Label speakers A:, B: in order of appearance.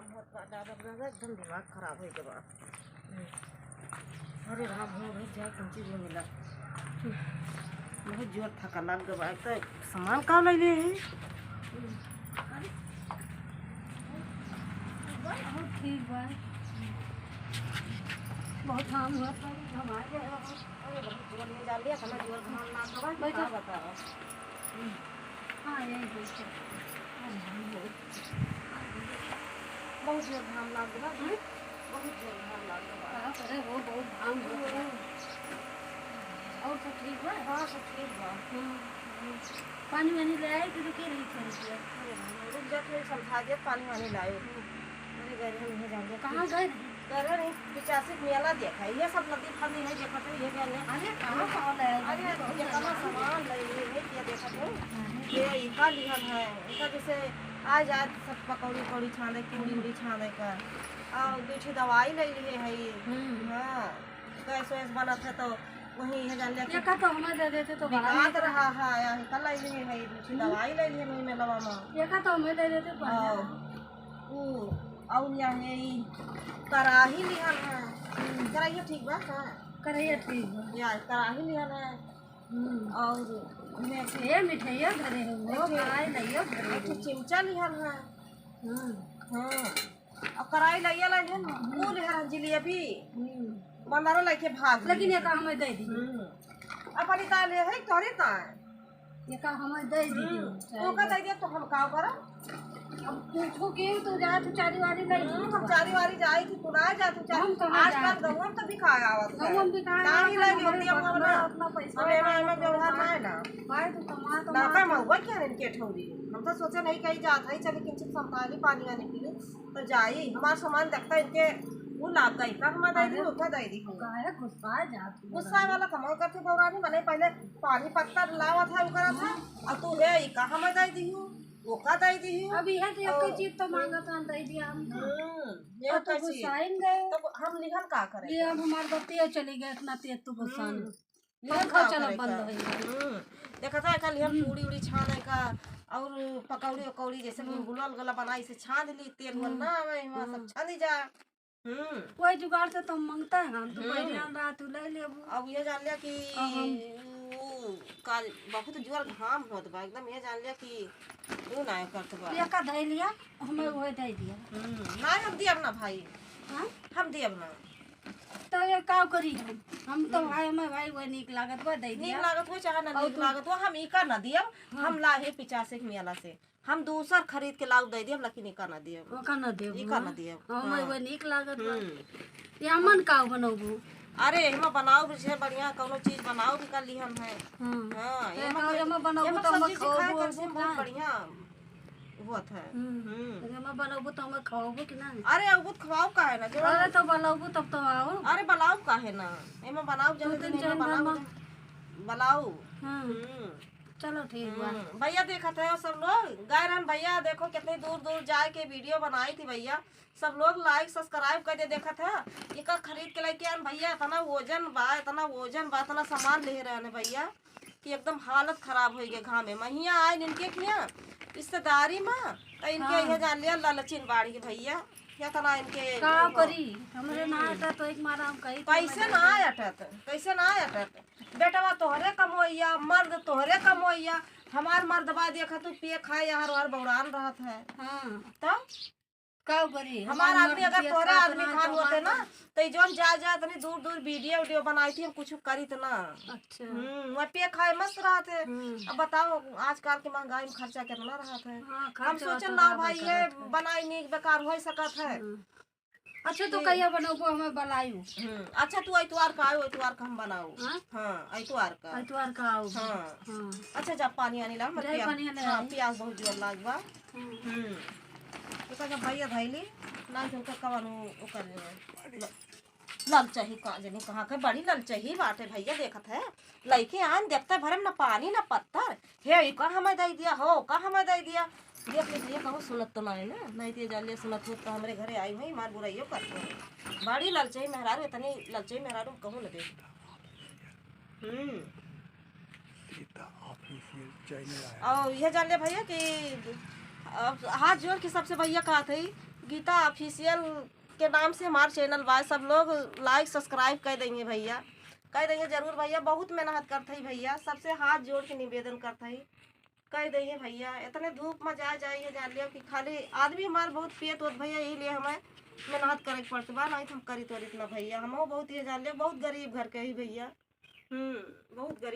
A: एकदम दिमाग खराब हो गया। अरे राम हो भाई क्या कौन चीज मिला बहुत जोर थका लग गया तो सामान का ले ले है।
B: ठीक बा बहुत काम हुआ था हम आ गए।
A: अरे बहुत जोर में डाल दिया समझ जोर घाम ना खबर बैठा बताओ।
B: हाँ यही बैठे
A: बहुत जोर घाम लग गया बहुत जोर घाम लग गया।
B: अरे वो बहुत काम हुआ और सब ठीक बा।
A: हाँ सब ठीक बा।
B: पानी वानी ले आए कि रुके रही थी।
A: रुक जा फिर समझा दिया पानी वानी लाए। अरे गए हम नहीं जाएंगे
B: कहाँ गए
A: करे नहीं 85 मेला देखा ये सब नदी फंदी है देखा तो ये क्या ले।
B: अरे कहाँ कौन है
A: अरे ये कहाँ सामान ले ये क्या देखा तो ये इका लिहन है इका जैसे आज आज सब पकौड़ी पकौड़ी छाने पूरी उड़ी छाने का और दूसरी दवाई ले लिए है ये। हाँ गैस वैस बना था तो वही है जान लिया
B: ये का तो हमें दे देते तो
A: बिकात रहा है कल ले लिए है दूसरी दवाई ले लिए मैं मेलवा में।
B: ये का तो हमें दे देते
A: और यहाँ है कराही लिहन है कराही ठीक बा हाँ
B: करिए ठीक
A: या कराही लिहन है और
B: ये मिठाइया घरे है वो खाए नहीं घरे
A: चिमचा लिहन है। हाँ और कराही लिया है वो लिहन जलेबी बनारो लेके भाग
B: लेकिन ये का हमें दे दी
A: अपनी ताले है तोरे ता
B: ये का हमें दे दी
A: तो का दे दिया तो हम का करा
B: अब पूछो कि तो जा तू चारी वारी नहीं
A: हम चारी वारी जाई थी पुनाए जा तू आजकल गहुम तो भी खाया आवत है
B: हम भी खाए
A: नहीं लगे होती हम हमरा
B: अपना पैसा
A: हमें व्यवहार नहीं ना
B: भाई तू कमा तो
A: ना का महुआ क्या इनके ठौरी हम तो सोचे नहीं कहीं जात है चले किंचित संताली पानी वानी पी तो जाई हमारा सामान देखता इनके वो लाभदायी का हम दे दी उठा दे दी
B: काहे गुस्सा जा तू
A: गुस्सा वाला कमाओ करते बौरानी मने पहले पानी पत्ता लावा था वो करा था और तू है ई का हम दे दी वो का दे दी
B: अभी है तो एक चीज तो मांगा था दे दिया हम
A: ये
B: तो गुस्साइन गए
A: तो हम निहन का करें
B: ये अब हमारे बत्तियां चली गए इतना तेज तो गुस्सा पंखा चला बंद हो गया।
A: देखा था कल हम पूरी उड़ी छाने का और पकौड़ी उकौड़ी जैसे गुलगुला गला बनाई से छान ली तेल वल ना आवे वहां सब छानी जा।
B: कोई जुगाड़ से तो मांगता है हम तो कोई ध्यान रहा तू ले ले
A: अब ये जान लिया कि काल बहुत जोर घाम होत बा एकदम ये जान लिया कि वो ना करत बा
B: ये का दे लिया हमें वो दे दिया
A: ना हम दियब ना भाई
B: हां
A: हम दियब ना
B: तो ये का करी हम तो भाई हमें भाई वो नीक लागत बा दे दिया
A: नीक लागत हो चाहे ना नीक लागत हो हम इका ना दियब हम लाहे 85 मेला से हम दूसर खरीद के लाउ दे दियब लेकिन इका ना दियब
B: वो का ना देब
A: इका ना दियब
B: हमें वो नीक लागत बा ये अमन का बनोबू
A: अरे हम बनाओ भी छे बढ़िया कोनो चीज बनाओ भी कर ली हम है। हां ये
B: हम बनाबू तो हम खाओबू
A: बहुत बढ़िया होत है।
B: हम बनाबू तो हम खाओबू कि ना
A: अरे अब खवाओ का है ना जो
B: अरे तो बनाबू तब तो आओ
A: अरे बनाओ का है ना एमे बनाओ जल्दी नहीं बनाओ बनाओ।
B: चलो ठीक बा
A: भैया देखा थे सब लोग गए रहन भैया देखो कितनी दूर दूर जाए के वीडियो बनाई थी भैया सब लोग लाइक सब्सक्राइब कर दे देखा था एक खरीद के लेके आन भैया इतना वजन बा इतना सामान ले रहे भैया कि एकदम हालत खराब हो गई घाम में महिया आए इनके किया रिश्तेदारी में तो इनके यह जान लिया लालचिन बाड़ी के भैया या तना इनके
B: का करी हमरे ना आता तो एक मारा हम कही
A: कैसे ना अटत बेटवा तोहरे कमोइया मर्द तोहरे कमोइया हमार मर्दबा देखा तू पिए खाए यार और बौरान रहत है।
B: हां
A: तो
B: का करी
A: हमार आदमी अगर तोहरे आदमी खान होते ना तो जोन जा तनी दूर दूर वीडियो बनाई थी हम कुछ करी ना।
B: अच्छा
A: वो पिए खाए मस्त रहते। अब बताओ आजकल की महंगाई में खर्चा कितना रहता है। हम सोचल ना भाई ये बनाई नहीं बेकार हो सकत है।
B: अच्छा तो कहिया बनाओ हमें बनायू
A: अच्छा तू इतवार का आओ इतवार का हम बनाओ। हां इतवार का आओ। हां अच्छा जब पानी आने ला मत प्याज बहुत जोर लागबा। तो जब भैया धैली ना तो कवन ओ कर लल चाहिए का जनी कहां के बड़ी लल चाहिए बाटे भैया देखत है लइके आन देखते भरम ना पानी ना पत्थर हे ई का हमें दे दिया हो का हमें दे दिया देख ले भैया कहूँ सुनत तो नहीं ते जान सुनत हो तो हमारे घरे आई हुई मार बुराइयो करते बड़ी ललचाई मेहरारू इतनी ललचाई मेहरारू कहूँ न दे। और यह जान ले भैया कि अब हाथ जोड़ के सबसे भैया कहा थे गीता ऑफिशियल के नाम से हमारा चैनल बा, सब लोग लाइक सब्सक्राइब कर देंगे भैया, कर देंगे जरूर भैया। बहुत मेहनत करते ही भैया, सबसे हाथ जोड़ के निवेदन करते ही कह देंगे भैया। इतने धूप में जाइए जान लिया कि खाली आदमी हमारे बहुत पियत होत भैया, यही लिए हमें मेहनत करे के पड़ते बा, नहीं तो हम करी तो इतना भैया। हम बहुत ये जान लिया, बहुत गरीब घर के ही भैया, बहुत गरीब।